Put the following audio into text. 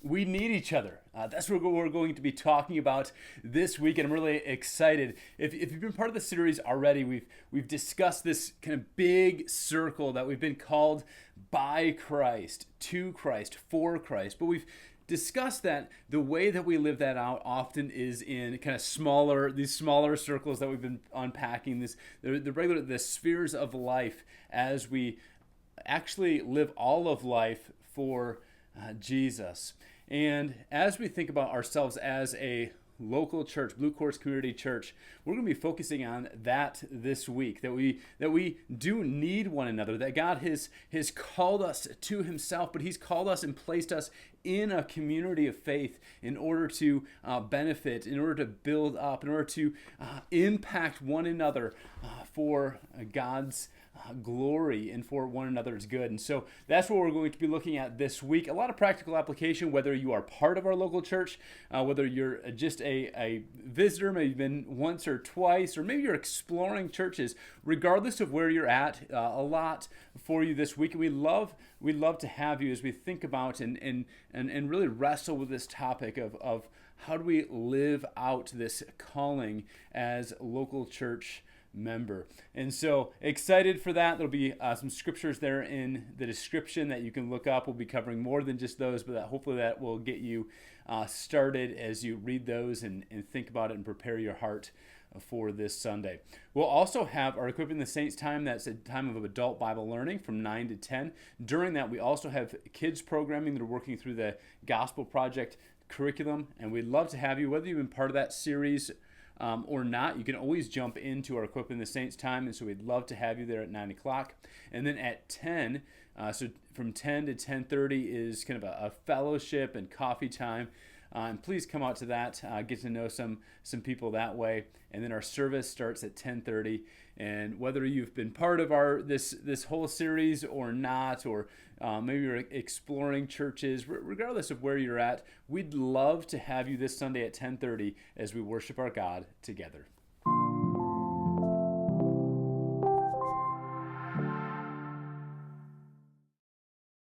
we need each other. That's what we're going to be talking about this week, and I'm really excited. If you've been part of the series already, we've discussed this kind of big circle that we've been called by Christ, to Christ, for Christ. But we've discussed that the way that we live that out often is in kind of these smaller circles that we've been unpacking, the spheres of life as we actually live all of life for Jesus. And as we think about ourselves as a local church, Blue Course Community Church, we're going to be focusing on that this week, that we do need one another, that God has called us to himself, but he's called us and placed us in a community of faith in order to benefit, in order to build up, in order to impact one another for God's glory and for one another's good. And so that's what we're going to be looking at this week. A lot of practical application, whether you are part of our local church, whether you're just a visitor, maybe you've been once or twice, or maybe you're exploring churches. Regardless of where you're at, a lot for you this week. And we'd love to have you as we think about and really wrestle with this topic of how do we live out this calling as local church member. And so excited for that. There'll be some scriptures there in the description that you can look up. We'll be covering more than just those, but hopefully that will get you started as you read those and think about it and prepare your heart for this Sunday. We'll also have our Equipping the Saints time. That's a time of adult Bible learning from 9 to 10. During that, we also have kids programming that are working through the Gospel Project curriculum, and we'd love to have you, whether you've been part of that series or not. You can always jump into our Equipping the Saints time, and so we'd love to have you there at 9 o'clock. And then at 10, so from 10 to 10:30 is kind of a fellowship and coffee time. And please come out to that, get to know some people that way. And then our service starts at 10:30. And whether you've been part of this whole series or not, or maybe you're exploring churches, regardless of where you're at, we'd love to have you this Sunday at 10:30 as we worship our God together.